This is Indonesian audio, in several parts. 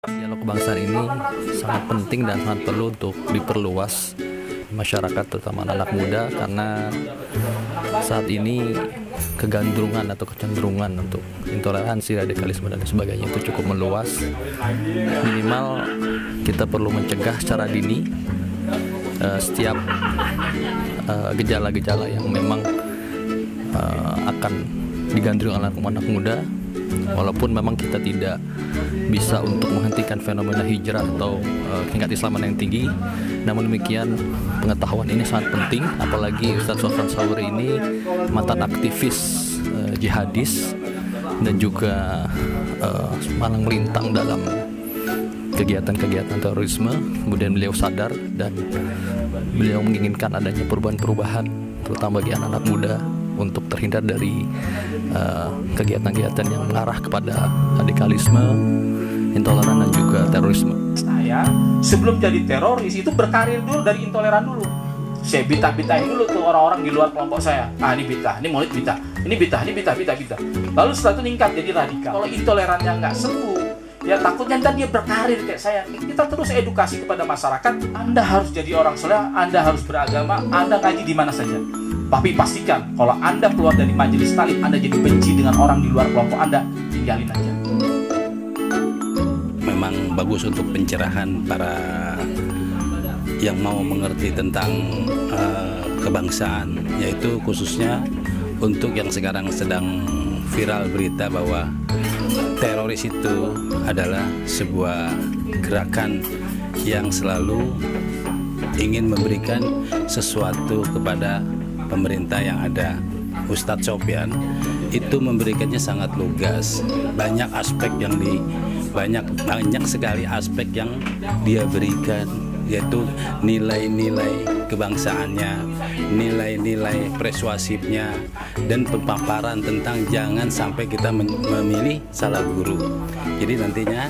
Dialog kebangsaan ini sangat penting dan sangat perlu untuk diperluas masyarakat, terutama anak muda, karena saat ini kegandrungan atau kecenderungan untuk intoleransi, radikalisme dan sebagainya itu cukup meluas. Minimal kita perlu mencegah secara dini setiap gejala-gejala yang memang akan digandrungi oleh anak muda. Walaupun memang kita tidak bisa untuk menghentikan fenomena hijrah atau tingkat Islaman yang tinggi, namun demikian pengetahuan ini sangat penting, apalagi Ustadz Sofyan Sauri ini mantan aktivis jihadis dan juga malang melintang dalam kegiatan-kegiatan terorisme. Kemudian beliau sadar dan beliau menginginkan adanya perubahan-perubahan, terutama bagi anak-anak muda, untuk terhindar dari kegiatan-kegiatan yang mengarah kepada radikalisme, intoleran dan juga terorisme. Saya sebelum jadi teroris itu berkarir dulu dari intoleran dulu. Saya bid'ah-bid'ahin dulu tuh orang-orang di luar kelompok saya. Ah, ini bid'ah, ini maulid bid'ah, ini bid'ah, ini bid'ah. Lalu setelah itu ningkat jadi radikal. Kalau intolerannya nggak sembuh, ya takutnya ntar dia berkarir kayak saya. Kita terus edukasi kepada masyarakat. Anda harus jadi orang soleh, Anda harus beragama, Anda ngaji di mana saja. Tapi pastikan kalau Anda keluar dari majelis taklim, Anda jadi benci dengan orang di luar kelompok Anda, tinggalin aja. Memang bagus untuk pencerahan para yang mau mengerti tentang kebangsaan, yaitu khususnya untuk yang sekarang sedang viral berita bahwa teroris itu adalah sebuah gerakan yang selalu ingin memberikan sesuatu kepada pemerintah yang ada. Ustadz Sofyan itu memberikannya sangat lugas, banyak aspek yang banyak sekali aspek yang dia berikan, yaitu nilai-nilai kebangsaannya, nilai-nilai persuasifnya, dan pemaparan tentang jangan sampai kita memilih salah guru. Jadi nantinya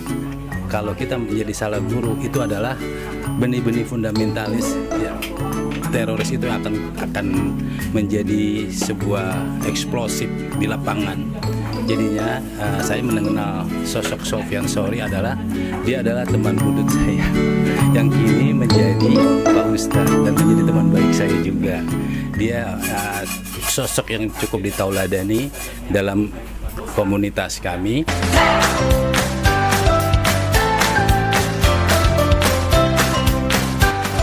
kalau kita menjadi salah guru, itu adalah benih-benih fundamentalis ya. Teroris itu akan menjadi sebuah eksplosif di lapangan. Jadinya saya mengenal sosok Sofyan Sauri dia adalah teman budut saya yang kini menjadi Pak Ustadz dan menjadi teman baik saya juga. Dia sosok yang cukup ditauladani dalam komunitas kami.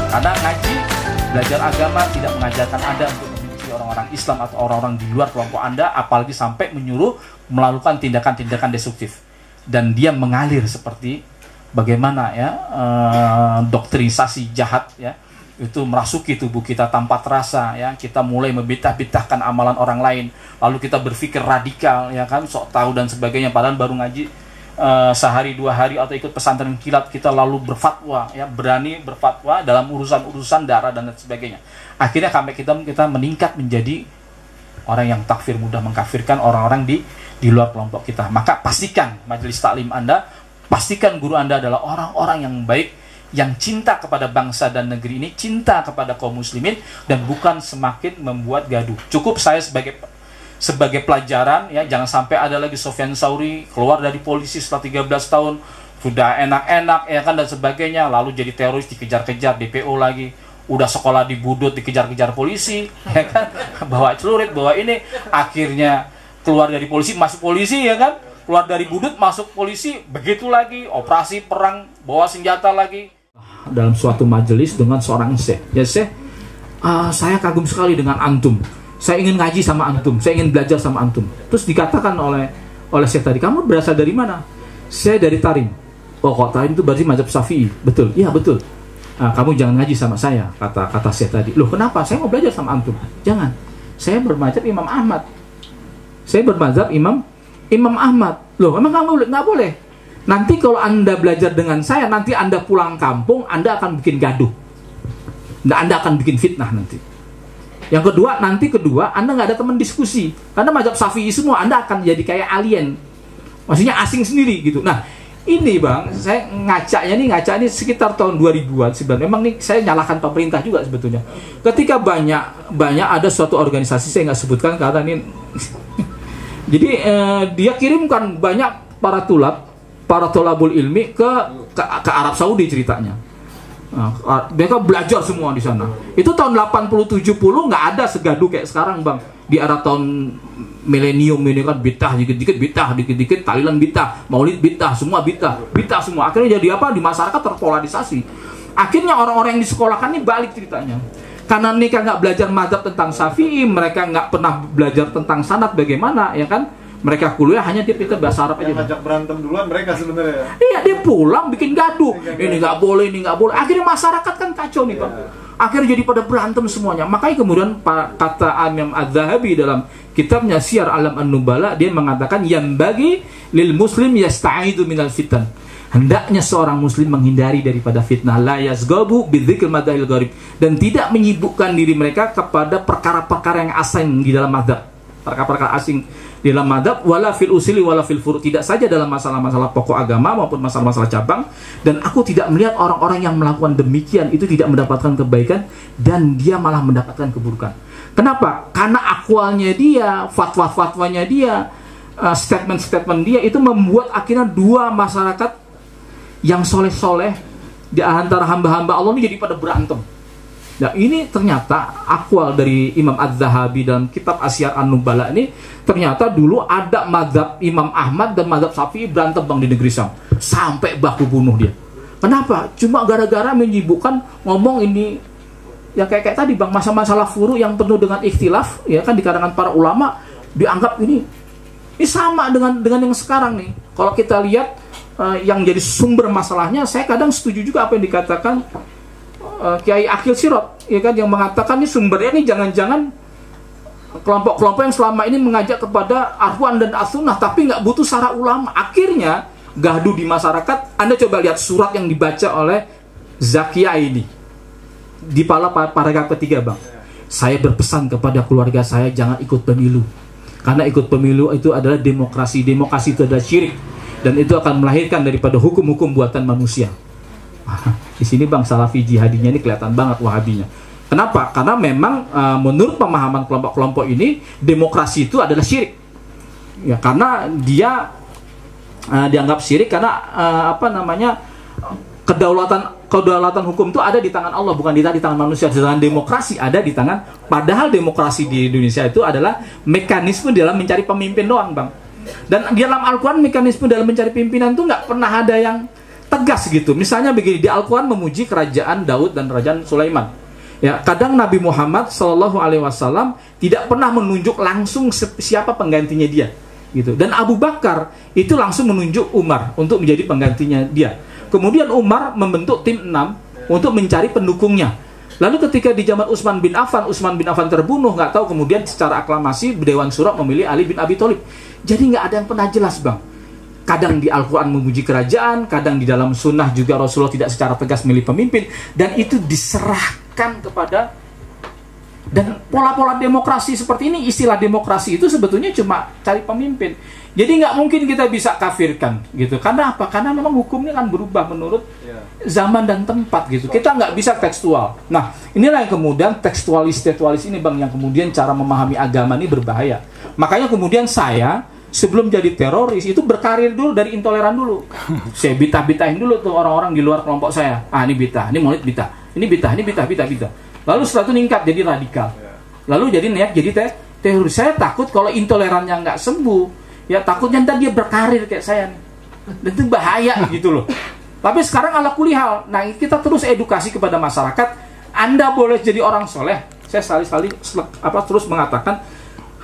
Karena ngaji, belajar agama tidak mengajarkan Anda untuk membenci orang-orang Islam atau orang-orang di luar kelompok Anda, apalagi sampai menyuruh melakukan tindakan-tindakan destruktif. Dan dia mengalir seperti bagaimana ya doktrinisasi jahat ya itu merasuki tubuh kita tanpa terasa ya. Kita mulai membid'ah-bid'ahkan amalan orang lain, lalu kita berpikir radikal ya kan, sok tahu dan sebagainya, padahal baru ngaji sehari dua hari atau ikut pesantren kilat, kita lalu berfatwa ya, berani berfatwa dalam urusan-urusan darah dan sebagainya. Akhirnya sampai kita meningkat menjadi orang yang takfir, mudah mengkafirkan orang-orang di luar kelompok kita. Maka pastikan majelis taklim Anda, pastikan guru Anda adalah orang-orang yang baik, yang cinta kepada bangsa dan negeri ini, cinta kepada kaum muslimin, dan bukan semakin membuat gaduh. Cukup saya sebagai pelajaran ya, jangan sampai ada lagi Sofyan Sauri keluar dari polisi setelah 13 tahun sudah enak-enak ya kan dan sebagainya, lalu jadi teroris dikejar-kejar DPO lagi, udah sekolah di Budut dikejar-kejar polisi ya kan, bawa celurit, bawa ini, akhirnya keluar dari polisi masuk polisi ya kan, keluar dari Budut masuk polisi, begitu lagi operasi perang bawa senjata lagi. Dalam suatu majelis dengan seorang syekh, ya syekh, saya kagum sekali dengan antum. Saya ingin ngaji sama antum, saya ingin belajar sama antum. Terus dikatakan oleh Syekh tadi, kamu berasal dari mana? Saya dari Tarim. Oh, kok Tarim itu berarti mazhab Syafi'i? Betul, iya betul. Kamu jangan ngaji sama saya, kata Syekh tadi. Loh, kenapa? Saya mau belajar sama antum. Jangan, saya bermazhab Imam Ahmad. Saya bermazhab Imam Ahmad. Loh, emang kamu nggak boleh? Nanti kalau Anda belajar dengan saya, nanti Anda pulang kampung, Anda akan bikin gaduh. Anda akan bikin fitnah nanti. Yang kedua, Anda nggak ada teman diskusi. Karena mazhab Syafi'i semua, Anda akan jadi kayak alien. Maksudnya asing sendiri gitu. Nah, ini Bang, saya ngaca ini sekitar tahun 2000-an sebenarnya. Memang nih saya nyalahkan pemerintah juga sebetulnya. Ketika banyak ada suatu organisasi, saya nggak sebutkan karena ini. Jadi dia kirimkan banyak para tulab para tholabul ilmi ke Arab Saudi ceritanya. Nah, mereka belajar semua di sana. Itu tahun 80-70 nggak ada segaduh kayak sekarang bang. Di era tahun milenium ini kan bid'ah, dikit-dikit bid'ah, dikit-dikit tahlilan bid'ah, maulid bid'ah, semua bid'ah semua. Akhirnya jadi apa? Di masyarakat terpolarisasi. Akhirnya orang-orang yang disekolahkan ini balik ceritanya. Karena mereka nggak belajar mazhab tentang Syafi'i, mereka nggak pernah belajar tentang sanad bagaimana, ya kan? Mereka kuliah hanya dia pintar bahasa Arab aja. Yang ngajak berantem duluan mereka sebenarnya. Iya, dia pulang bikin gaduh. Ini nggak boleh, ini nggak boleh. Akhirnya masyarakat kan kacau nih bang. Akhirnya jadi pada berantem semuanya. Makanya kemudian kata Imam Az-Zahabi dalam kitabnya Syiar Alam An-Nubala, dia mengatakan yang bagi lil muslim yasta'idu minal fitan. Hendaknya seorang muslim menghindari daripada fitnah, la yazgabu bidzikr madahil gharib, dan tidak menyibukkan diri mereka kepada perkara-perkara yang asing di dalam mazhab. Perkara-perkara asing di dalam mazhab, wala fil usuli wala fil furu', tidak saja dalam masalah-masalah pokok agama maupun masalah-masalah cabang. Dan aku tidak melihat orang-orang yang melakukan demikian itu tidak mendapatkan kebaikan, dan dia malah mendapatkan keburukan. Kenapa? Karena akwalnya dia, fatwa-fatwanya dia, statement-statement dia itu membuat akhirnya dua masyarakat yang soleh-soleh di antara hamba-hamba Allah ini jadi pada berantem. Nah ini ternyata akwal dari Imam Az-Zahabi dalam kitab Syiar An-Nubala ini, ternyata dulu ada mazhab Imam Ahmad dan mazhab Syafi'i berantem bang di negeri Syam, sampai baku bunuh dia. Kenapa? Cuma gara-gara menyibukkan ngomong ini ya kayak tadi bang, masalah furu yang penuh dengan ikhtilaf, ya kan, di kalangan para ulama dianggap ini sama dengan yang sekarang nih. Kalau kita lihat yang jadi sumber masalahnya, saya kadang setuju juga apa yang dikatakan Kiai Akil Sirot, ya kan, yang mengatakan ini sumbernya ini jangan-jangan kelompok-kelompok yang selama ini mengajak kepada Arwan dan As-Sunnah tapi nggak butuh syara ulama. Akhirnya gaduh di masyarakat. Anda coba lihat surat yang dibaca oleh Zakia ini di paragraf ketiga bang. Saya berpesan kepada keluarga saya jangan ikut pemilu, karena ikut pemilu itu adalah demokrasi. Demokrasi itu adalah syirik, dan itu akan melahirkan daripada hukum-hukum buatan manusia. Di sini bang Salafi jihadinya ini kelihatan banget Wahabinya. Kenapa? Karena memang menurut pemahaman kelompok-kelompok ini demokrasi itu adalah syirik. Ya, karena dia dianggap syirik karena kedaulatan hukum itu ada di tangan Allah, bukan di tangan manusia. Sedangkan demokrasi ada di tangan. Padahal demokrasi di Indonesia itu adalah mekanisme dalam mencari pemimpin doang bang. Dan di dalam Al-Quran mekanisme dalam mencari pimpinan itu nggak pernah ada yang tegas gitu. Misalnya begini, di Al-Quran memuji kerajaan Daud dan kerajaan Sulaiman. Ya, kadang Nabi Muhammad SAW tidak pernah menunjuk langsung siapa penggantinya dia, gitu. Dan Abu Bakar itu langsung menunjuk Umar untuk menjadi penggantinya dia. Kemudian Umar membentuk tim 6 untuk mencari pendukungnya. Lalu ketika di zaman Utsman bin Affan terbunuh, nggak tahu kemudian secara aklamasi Dewan Syura memilih Ali bin Abi Thalib. Jadi nggak ada yang pernah jelas bang. Kadang di Al-Quran memuji kerajaan, kadang di dalam sunnah juga Rasulullah tidak secara tegas memilih pemimpin, dan itu diserahkan kepada. Dan pola-pola demokrasi seperti ini, istilah demokrasi itu sebetulnya cuma cari pemimpin. Jadi nggak mungkin kita bisa kafirkan gitu. Karena apa? Karena memang hukumnya kan berubah menurut zaman dan tempat gitu. Kita nggak bisa tekstual. Nah inilah yang kemudian tekstualis ini bang, yang kemudian cara memahami agama ini berbahaya. Makanya kemudian saya sebelum jadi teroris itu berkarir dulu dari intoleran dulu. Saya bid'ah-bid'ahin dulu tuh orang-orang di luar kelompok saya. Ini bid'ah, ini maulid bid'ah, ini bid'ah, ini bid'ah. Lalu setelah itu ningkat jadi radikal. Lalu jadi teroris. Saya takut kalau intolerannya nggak sembuh, ya takutnya ntar dia berkarir kayak saya nih. Dan itu bahaya gitu loh. Tapi sekarang ala kulihal. Nah kita terus edukasi kepada masyarakat. Anda boleh jadi orang soleh. Saya sekali-kali terus mengatakan,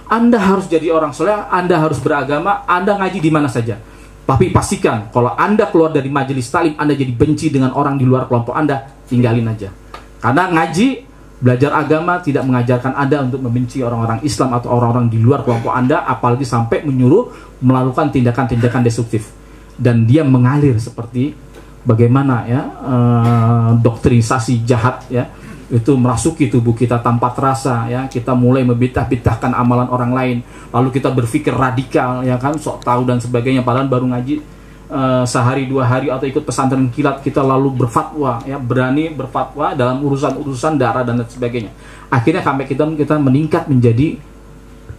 Anda harus jadi orang soleh, Anda harus beragama, Anda ngaji di mana saja. Tapi pastikan kalau Anda keluar dari majelis taklim, Anda jadi benci dengan orang di luar kelompok Anda, tinggalin aja. Karena ngaji, belajar agama tidak mengajarkan Anda untuk membenci orang-orang Islam atau orang-orang di luar kelompok Anda, apalagi sampai menyuruh melakukan tindakan-tindakan destruktif. Dan dia mengalir seperti bagaimana ya doktrinisasi jahat ya, itu merasuki tubuh kita tanpa terasa ya. Kita mulai membid'ah-bid'ahkan amalan orang lain, lalu kita berpikir radikal ya kan, sok tahu dan sebagainya, padahal baru ngaji sehari 2 hari atau ikut pesantren kilat, kita lalu berfatwa ya, berani berfatwa dalam urusan-urusan darah dan sebagainya. Akhirnya sampai kita meningkat menjadi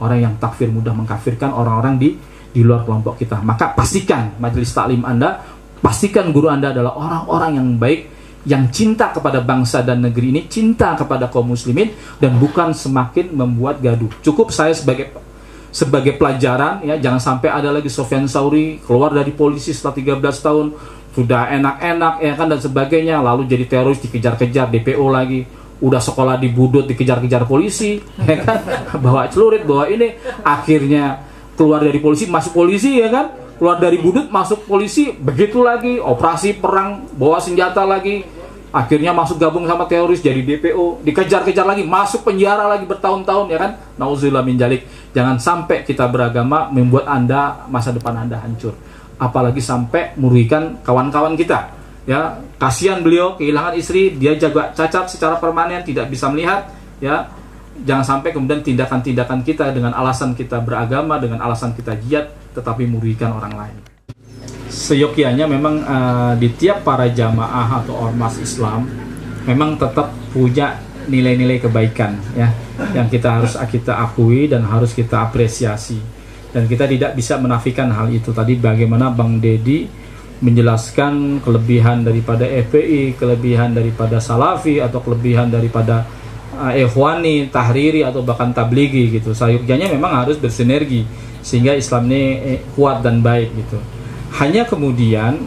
orang yang takfir, mudah mengkafirkan orang-orang di di luar kelompok kita. Maka pastikan majelis taklim Anda, pastikan guru Anda adalah orang-orang yang baik, yang cinta kepada bangsa dan negeri ini, cinta kepada kaum muslimin, dan bukan semakin membuat gaduh. Cukup saya sebagai pelajaran, ya, jangan sampai ada lagi Sofyan Sauri keluar dari polisi setelah 13 tahun, sudah enak-enak, ya kan, dan sebagainya, lalu jadi teroris, dikejar-kejar DPO lagi, udah sekolah di Budut dikejar-kejar polisi, ya kan, bawa celurit, bawa ini, akhirnya keluar dari polisi masuk polisi, ya kan, keluar dari Budut masuk polisi, begitu lagi, operasi perang, bawa senjata lagi, akhirnya masuk gabung sama teroris, jadi DPO, dikejar-kejar lagi, masuk penjara lagi bertahun-tahun, ya kan. Nauzubillah min dzalik. Jangan sampai kita beragama membuat Anda, masa depan Anda hancur. Apalagi sampai merugikan kawan-kawan kita. Ya, kasihan beliau kehilangan istri, dia jaga cacat secara permanen, tidak bisa melihat, ya. Jangan sampai kemudian tindakan-tindakan kita dengan alasan kita beragama, dengan alasan kita jihad, tetapi merugikan orang lain. Seyogyanya memang di tiap para jamaah atau ormas Islam memang tetap punya nilai-nilai kebaikan, ya, yang harus kita akui dan harus kita apresiasi, dan kita tidak bisa menafikan hal itu. Tadi bagaimana Bang Dedi menjelaskan kelebihan daripada FPI, kelebihan daripada Salafi, atau kelebihan daripada Ikhwani, Tahriri, atau bahkan Tablighi gitu. Seyogyanya memang harus bersinergi sehingga Islam ini kuat dan baik gitu. Hanya kemudian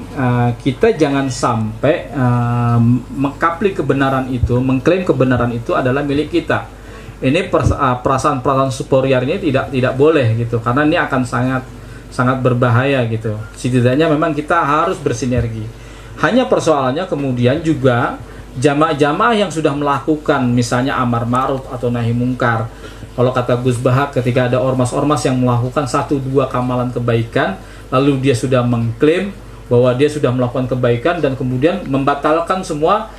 kita jangan sampai mengkapli kebenaran itu, mengklaim kebenaran itu adalah milik kita. Ini perasaan-perasaan superior ini tidak boleh gitu, karena ini akan sangat berbahaya gitu. Setidaknya memang kita harus bersinergi. Hanya persoalannya kemudian juga jamaah-jamaah yang sudah melakukan misalnya amar ma'ruf atau nahi mungkar. Kalau kata Gus Bahak, ketika ada ormas-ormas yang melakukan 1-2 kamalan kebaikan, lalu dia sudah mengklaim bahwa dia sudah melakukan kebaikan dan kemudian membatalkan semua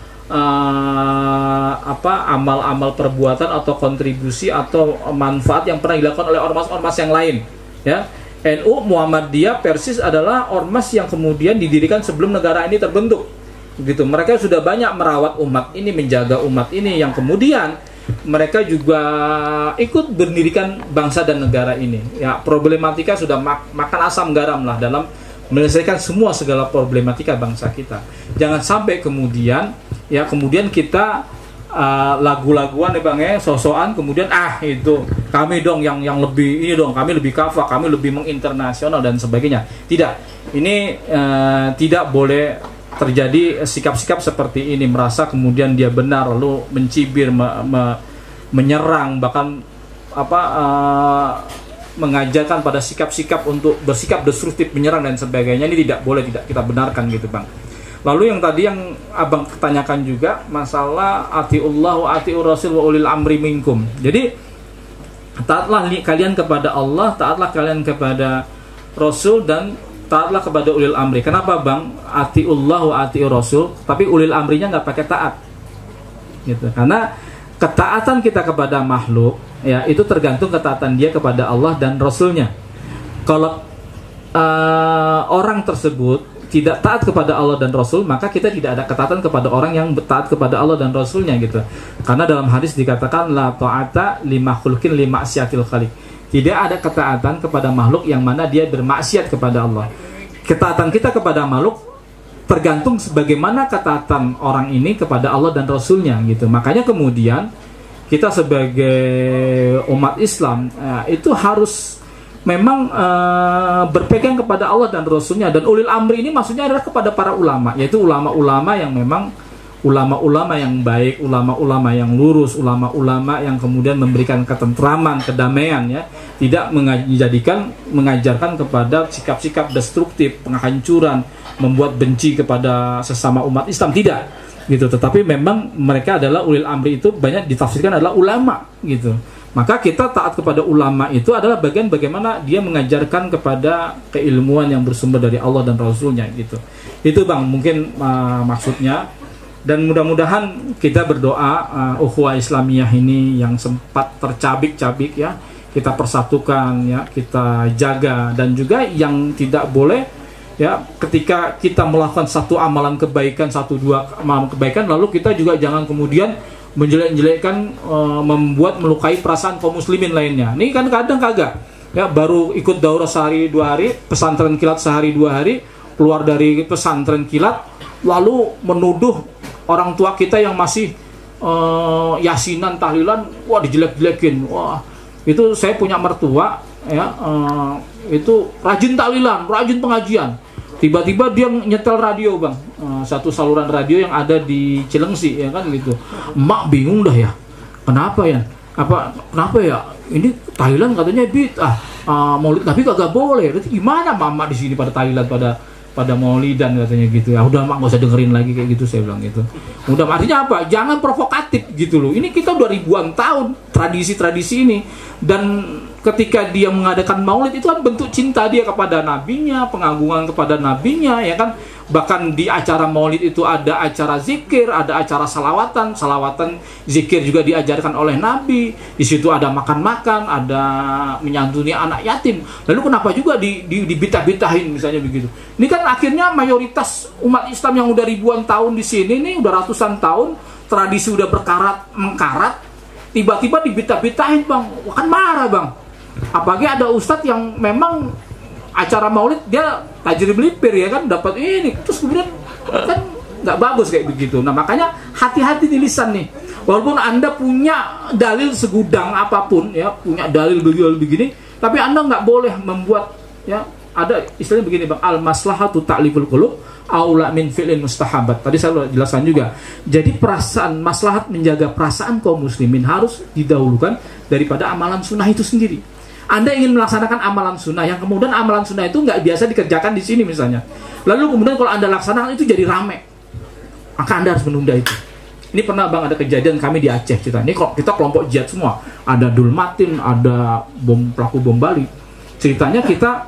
amal-amal perbuatan atau kontribusi atau manfaat yang pernah dilakukan oleh ormas-ormas yang lain, ya. NU Muhammadiyah Persis adalah ormas yang kemudian didirikan sebelum negara ini terbentuk gitu. Mereka sudah banyak merawat umat ini, menjaga umat ini, yang kemudian mereka juga ikut mendirikan bangsa dan negara ini. Ya, problematika sudah makan asam garam lah dalam menyelesaikan segala problematika bangsa kita. Jangan sampai kemudian kita lagu-laguan ya Bang, sosokan kemudian itu kami dong yang lebih ini dong, kami lebih kafah, kami lebih menginternasional dan sebagainya. Tidak. Ini tidak boleh terjadi sikap-sikap seperti ini, merasa kemudian dia benar lalu mencibir, menyerang, bahkan mengajarkan pada sikap-sikap untuk bersikap destruktif, menyerang dan sebagainya. Ini tidak boleh, tidak kita benarkan gitu Bang. Lalu yang tadi yang Abang tanyakan juga masalah atiullah wa atiur rasul wa ulil amri minkum. Jadi taatlah kalian kepada Allah, taatlah kalian kepada Rasul, dan taatlah kepada ulil amri. Kenapa Bang? Atiullah wa atiur rasul, tapi ulil amrinya nggak pakai taat. Gitu. Karena ketaatan kita kepada makhluk, ya, itu tergantung ketaatan dia kepada Allah dan Rasulnya. Kalau orang tersebut tidak taat kepada Allah dan Rasul, maka kita tidak ada ketaatan kepada orang yang taat kepada Allah dan Rasulnya gitu. Karena dalam hadis dikatakan la ta'ata li makhluqin li ma'siyatil khaliq. Tidak ada ketaatan kepada makhluk yang mana dia bermaksiat kepada Allah. Ketaatan kita kepada makhluk tergantung sebagaimana ketaatan orang ini kepada Allah dan Rasulnya gitu. Makanya kemudian kita sebagai umat Islam itu harus memang berpegang kepada Allah dan Rasulnya. Dan ulil amri ini maksudnya adalah kepada para ulama, yaitu ulama-ulama yang memang ulama-ulama yang baik, ulama-ulama yang lurus, ulama-ulama yang kemudian memberikan ketentraman, kedamaian, ya, tidak mengajarkan kepada sikap-sikap destruktif, penghancuran, membuat benci kepada sesama umat Islam, tidak gitu. Tetapi memang mereka adalah ulil amri, itu banyak ditafsirkan adalah ulama gitu. Maka kita taat kepada ulama itu adalah bagian bagaimana dia mengajarkan kepada keilmuan yang bersumber dari Allah dan Rasulnya gitu. Itu Bang mungkin maksudnya. Dan mudah-mudahan kita berdoa ukhuwah Islamiyah ini yang sempat tercabik-cabik, ya, kita persatukan, ya, kita jaga. Dan juga yang tidak boleh, ya, ketika kita melakukan satu amalan kebaikan, 1-2 amalan kebaikan, lalu kita juga jangan kemudian menjelek-jelekkan, membuat melukai perasaan kaum muslimin lainnya. Ini kan kadang kagak. ya baru ikut daurah sehari 2 hari, pesantren kilat sehari 2 hari, keluar dari pesantren kilat lalu menuduh orang tua kita yang masih yasinan, tahlilan, wah dijelek-jelekin. Wah, itu saya punya mertua ya, itu rajin tahlilan, rajin pengajian. Tiba-tiba dia nyetel radio, Bang, satu saluran radio yang ada di Cilengsi, ya kan gitu. Emak bingung dah ya, kenapa ya? Kenapa ya? Ini tahlilan katanya bid'ah, maulid Nabi kagak boleh. Berarti gimana mama di sini pada tahlilan, pada maulidan katanya gitu. Ya udah mak, nggak usah dengerin lagi kayak gitu, saya bilang gitu. Udah, artinya apa? Jangan provokatif gitu loh. Ini kita udah ribuan tahun tradisi-tradisi ini, dan ketika dia mengadakan maulid itu kan bentuk cinta dia kepada nabinya, pengagungan kepada nabinya, ya kan. Bahkan di acara maulid itu ada acara zikir, ada acara salawatan zikir juga diajarkan oleh Nabi. Di situ ada makan-makan, ada menyantuni anak yatim. Lalu kenapa juga dibitah-bitahin misalnya begitu? Ini kan akhirnya mayoritas umat Islam yang udah ribuan tahun di sini nih, udah ratusan tahun, tradisi udah mengkarat, tiba-tiba dibitah-bitahin, Bang. Kan marah, Bang. Apalagi ada ustadz yang memang acara maulid dia tajir melipir, ya kan, dapat ini, terus kemudian kan nggak bagus kayak begitu. Nah, makanya hati-hati di lisan nih. Walaupun Anda punya dalil segudang apapun, ya, punya dalil begini, tapi Anda nggak boleh membuat, ya, ada istilahnya begini, Bang, al maslahatu ta'liful qulub aula min fi'lin mustahabat. Tadi saya sudah jelaskan juga. Jadi perasaan maslahat, menjaga perasaan kaum muslimin harus didahulukan daripada amalan sunnah itu sendiri. Anda ingin melaksanakan amalan sunnah, yang kemudian amalan sunnah itu nggak biasa dikerjakan di sini misalnya. Lalu kemudian kalau Anda laksanakan itu jadi rame, maka Anda harus menunda itu. Ini pernah, Bang, ada kejadian kami di Aceh kita. Ini kita kelompok jihad semua. Ada Dulmatin, ada pelaku bom Bali. Ceritanya kita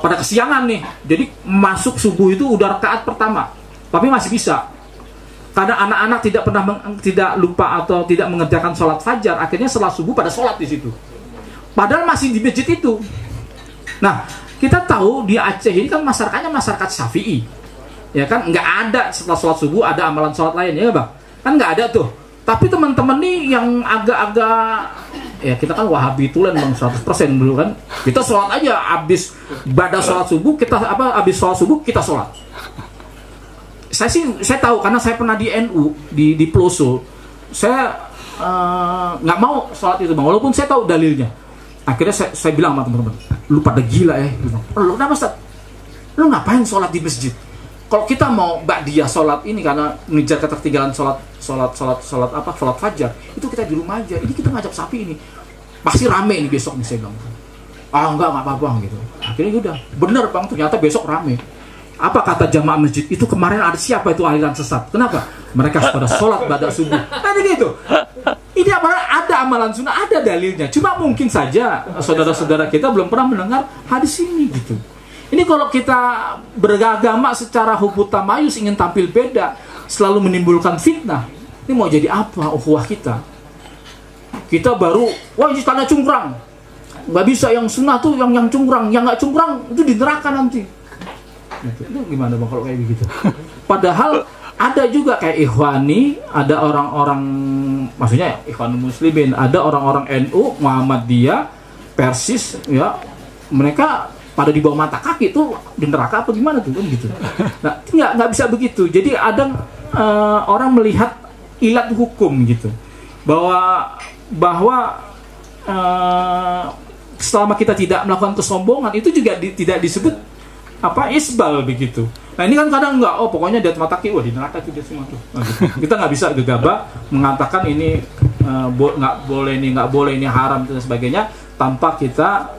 pada kesiangan nih. Jadi masuk subuh itu udah rakaat pertama, tapi masih bisa. Karena anak-anak tidak lupa atau tidak mengerjakan sholat fajar, akhirnya setelah subuh pada sholat di situ. Padahal masih di masjid itu. Nah, kita tahu di Aceh ini kan masyarakatnya masyarakat Syafi'i, ya kan, nggak ada setelah sholat subuh ada amalan sholat lain, ya, Bang, kan nggak ada tuh. Tapi teman-teman nih yang agak-agak, ya, kita kan Wahabi tulen, Bang, 100% dulu kan. Kita sholat aja, habis badas sholat subuh habis sholat subuh kita sholat. Saya tahu karena saya pernah di NU di Peloso. Saya nggak mau sholat itu, Bang, walaupun saya tahu dalilnya. Akhirnya saya bilang sama teman-teman, lu pada gila ya. Lu kenapa, Ustaz? Lu ngapain sholat di masjid? Kalau kita mau ba'diyah sholat ini karena mengejar ketertinggalan sholat fajar, itu kita di rumah aja. Ini kita ngajak sapi ini, pasti rame ini besok nih, saya bilang. Enggak apa-apa gitu. Akhirnya udah, bener, Bang, ternyata besok rame. Apa kata jamaah masjid? Itu kemarin ada siapa itu aliran sesat? Kenapa? Mereka pada sholat pada subuh. Tadi gitu. Ini ada amalan sunnah, ada dalilnya. Cuma mungkin saja saudara-saudara kita belum pernah mendengar hadis ini gitu. Ini kalau kita beragama secara hubut tamayus, ingin tampil beda, selalu menimbulkan fitnah. Ini mau jadi apa ukhuwah kita? Kita baru, wah ini tanah cungkrang. Nggak bisa, yang sunnah tuh yang cungkrang. Yang nggak cungkrang itu di neraka nanti. Itu gimana, Bang, kalau kayak begitu? Padahal ada juga kayak Ikhwani, ada orang-orang, maksudnya Ikhwanul Muslimin, ada orang-orang NU, Muhammadiyah, Persis, ya, mereka pada di bawah mata kaki tuh di neraka apa gimana tuh, kan gitu. Nah, nggak bisa begitu. Jadi ada orang melihat ilat hukum gitu, bahwa selama kita tidak melakukan kesombongan itu juga tidak disebut isbal begitu. Nah, ini kan kadang enggak, pokoknya di mata kaki, wah di neraka itu dia semua tuh. Nah, gitu. Kita nggak bisa gegabah mengatakan ini nggak boleh ini haram dan sebagainya tanpa kita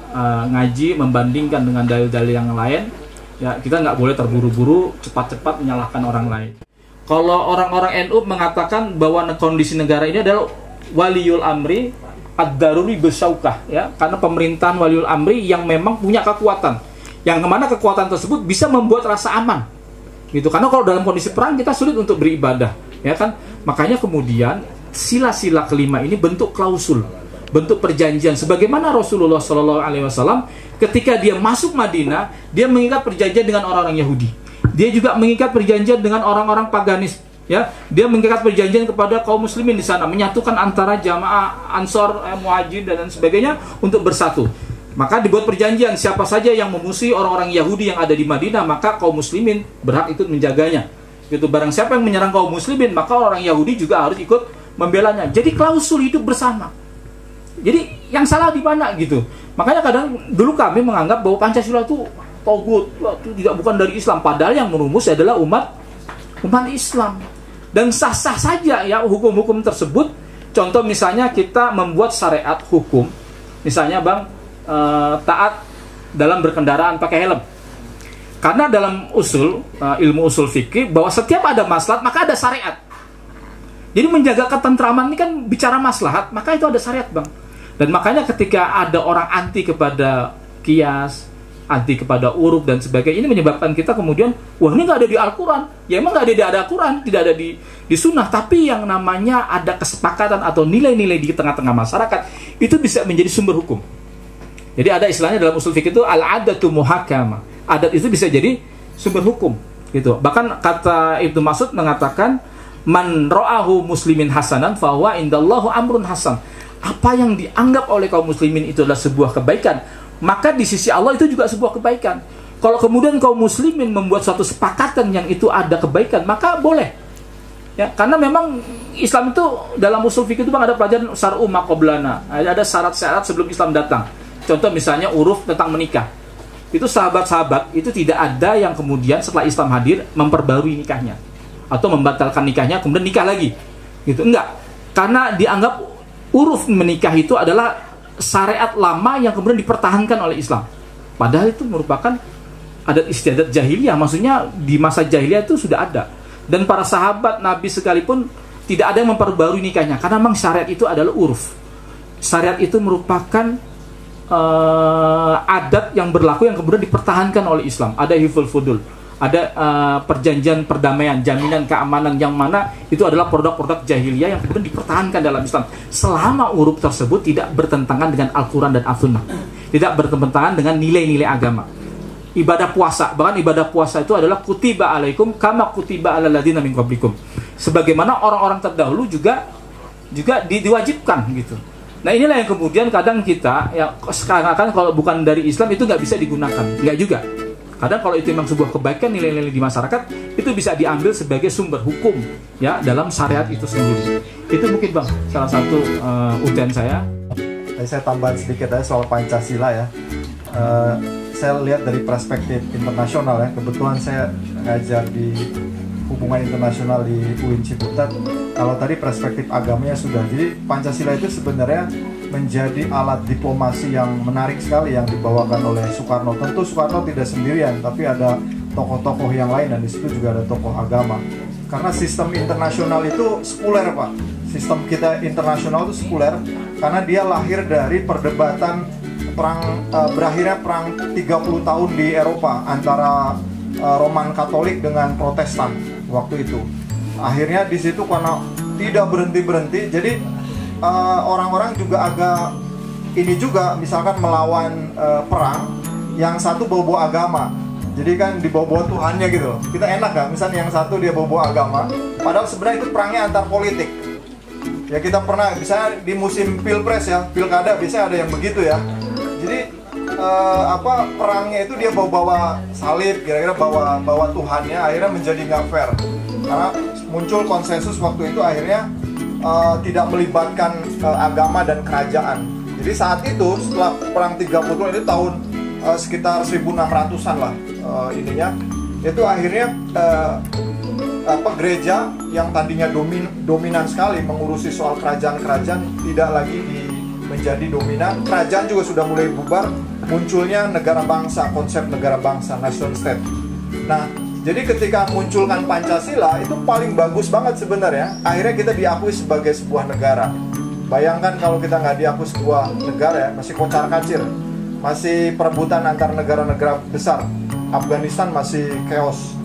ngaji membandingkan dengan dalil-dalil yang lain. Ya, kita nggak boleh terburu-buru cepat-cepat menyalahkan orang lain. Kalau orang-orang NU mengatakan bahwa kondisi negara ini adalah waliul amri ad-daruri besyaukah, ya, karena pemerintahan waliul amri yang memang punya kekuatan, yang kemana kekuatan tersebut bisa membuat rasa aman gitu. Karena kalau dalam kondisi perang kita sulit untuk beribadah, ya kan. Makanya kemudian sila-sila kelima ini bentuk klausul, bentuk perjanjian, sebagaimana Rasulullah SAW ketika dia masuk Madinah, dia mengikat perjanjian dengan orang-orang Yahudi. Dia juga mengikat perjanjian dengan orang-orang paganis Ya, dia mengikat perjanjian kepada kaum muslimin di sana, menyatukan antara jamaah Ansor, Muhajirin dan sebagainya untuk bersatu. Maka dibuat perjanjian, siapa saja yang memusuhi orang-orang Yahudi yang ada di Madinah, maka kaum muslimin berhak ikut menjaganya. Gitu, barang siapa yang menyerang kaum muslimin, maka orang Yahudi juga harus ikut membelanya. Jadi klausul hidup bersama. Jadi yang salah di mana gitu. Makanya kadang dulu kami menganggap bahwa Pancasila itu togut, itu tidak, bukan dari Islam, padahal yang merumus adalah umat Islam. Dan sah-sah saja ya hukum-hukum tersebut. Contoh misalnya kita membuat syariat hukum, misalnya Bang, taat dalam berkendaraan pakai helm. Karena dalam ilmu usul fikih, bahwa setiap ada maslahat maka ada syariat. Jadi menjaga ketentraman ini kan bicara maslahat, maka itu ada syariat Bang. Dan makanya ketika ada orang anti kepada qiyas, anti kepada uruf dan sebagainya, ini menyebabkan kita kemudian, wah ini nggak ada di Al-Quran. Ya emang nggak ada di Al-Quran, tidak ada di sunnah. Tapi yang namanya ada kesepakatan atau nilai-nilai di tengah-tengah masyarakat, itu bisa menjadi sumber hukum. Jadi ada istilahnya dalam usul fikih itu al-adatu muhakama. Adat itu bisa jadi sumber hukum. Gitu. Bahkan kata Ibnu Mas'ud mengatakan, man ra'ahu muslimin hasanan fahuwa indallahu amrun hasan. Apa yang dianggap oleh kaum muslimin itu adalah sebuah kebaikan, maka di sisi Allah itu juga sebuah kebaikan. Kalau kemudian kaum muslimin membuat suatu sepakatan yang itu ada kebaikan, maka boleh. Ya, karena memang Islam itu dalam usul fikih itu Bang ada pelajaran syar'u ma qablana. Ada syarat-syarat sebelum Islam datang. Contoh misalnya uruf tentang menikah. Itu sahabat-sahabat itu tidak ada yang kemudian setelah Islam hadir memperbarui nikahnya atau membatalkan nikahnya kemudian nikah lagi. Gitu enggak. Karena dianggap uruf menikah itu adalah syariat lama yang kemudian dipertahankan oleh Islam. Padahal itu merupakan adat istiadat jahiliyah. Maksudnya di masa jahiliyah itu sudah ada. Dan para sahabat Nabi sekalipun tidak ada yang memperbarui nikahnya. Karena memang syariat itu adalah uruf. Syariat itu merupakan adat yang berlaku yang kemudian dipertahankan oleh Islam. Ada hifdzul fudul, ada perjanjian perdamaian, jaminan keamanan yang mana itu adalah produk-produk jahiliyah yang kemudian dipertahankan dalam Islam selama uruf tersebut tidak bertentangan dengan Al-Quran dan As-Sunnah, tidak bertentangan dengan nilai-nilai agama. Ibadah puasa, bahkan ibadah puasa itu adalah kutiba alaikum kama kutiba alal ladzina min qablikum, sebagaimana orang-orang terdahulu juga diwajibkan gitu. Nah inilah yang kemudian kadang kita ya sekarang kan kalau bukan dari Islam itu nggak bisa digunakan, nggak juga. Kadang kalau itu memang sebuah kebaikan, nilai-nilai di masyarakat itu bisa diambil sebagai sumber hukum ya dalam syariat itu sendiri. Itu mungkin Bang salah satu ujian saya. Saya tambahan sedikit aja soal Pancasila ya. Saya lihat dari perspektif internasional ya. Kebetulan saya ngajar di hubungan internasional di UIN Ciputat. Kalau tadi perspektif agamanya sudah, jadi Pancasila itu sebenarnya menjadi alat diplomasi yang menarik sekali yang dibawakan oleh Soekarno. Tentu Soekarno tidak sendirian, tapi ada tokoh-tokoh yang lain dan di situ juga ada tokoh agama. Karena sistem internasional itu sekuler Pak. Sistem kita internasional itu sekuler karena dia lahir dari perdebatan berakhirnya perang 30 tahun di Eropa antara Roman Katolik dengan Protestan waktu itu. Akhirnya di situ karena tidak berhenti-berhenti, jadi orang-orang juga agak ini juga misalkan melawan perang yang satu bawa-bawa agama. Jadi kan dibawa-bawa Tuhannya gitu loh. Kita enak gak? Misalnya yang satu dia bawa-bawa agama, padahal sebenarnya itu perangnya antar politik. Ya kita pernah, misalnya di musim pilpres ya, pilkada biasanya ada yang begitu ya. Jadi perangnya itu dia bawa-bawa salib, kira-kira bawa Tuhannya, akhirnya menjadi nggak fair. Karena muncul konsensus waktu itu akhirnya tidak melibatkan agama dan kerajaan. Jadi saat itu setelah perang 30 itu tahun sekitar 1600-an lah ininya, itu akhirnya gereja yang tadinya dominan sekali mengurusi soal kerajaan-kerajaan tidak lagi menjadi dominan. Kerajaan juga sudah mulai bubar, munculnya negara bangsa, konsep negara bangsa, nation state. Nah, jadi ketika munculkan Pancasila itu paling bagus banget sebenarnya. Akhirnya kita diakui sebagai sebuah negara. Bayangkan kalau kita nggak diakui sebuah negara ya, masih kocar-kacir, masih perebutan antar negara-negara besar. Afghanistan masih chaos.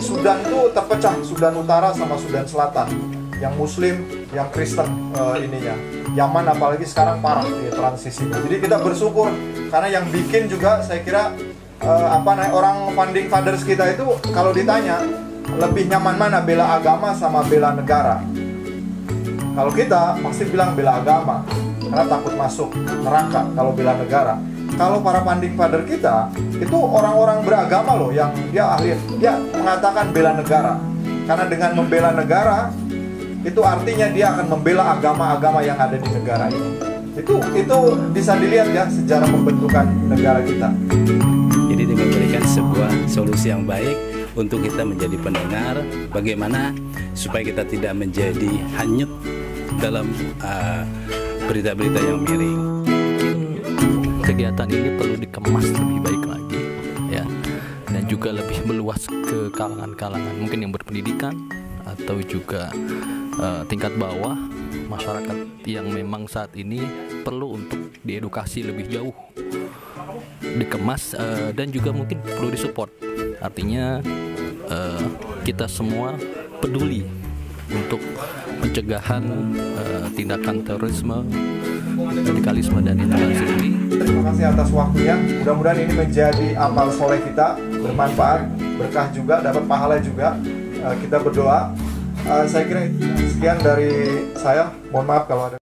Sudan itu terpecah, Sudan Utara sama Sudan Selatan. Yang Muslim, yang Kristen ininya. Yaman apalagi sekarang parah di transisi. Jadi kita bersyukur karena yang bikin juga saya kira orang founding fathers kita itu kalau ditanya lebih nyaman mana, bela agama sama bela negara? Kalau kita pasti bilang bela agama, karena takut masuk neraka kalau bela negara. Kalau para founding father kita, itu orang-orang beragama loh yang dia mengatakan bela negara. Karena dengan membela negara, itu artinya dia akan membela agama-agama yang ada di negara ini. Itu bisa dilihat ya sejarah pembentukan negara kita. Jadi dia memberikan sebuah solusi yang baik untuk kita menjadi pendengar, bagaimana supaya kita tidak menjadi hanyut dalam berita-berita yang miring. Kegiatan ini perlu dikemas lebih baik lagi, ya, dan juga lebih meluas ke kalangan-kalangan mungkin yang berpendidikan atau juga tingkat bawah masyarakat yang memang saat ini perlu untuk diedukasi lebih jauh, dikemas dan juga mungkin perlu disupport. Artinya kita semua peduli untuk pencegahan tindakan terorisme, radikalisme dan intoleransi ini. Terima kasih atas waktunya. Mudah-mudahan ini menjadi amal soleh kita, bermanfaat, berkah juga, dapat pahala juga. Kita berdoa. Saya kira sekian dari saya. Mohon maaf kalau ada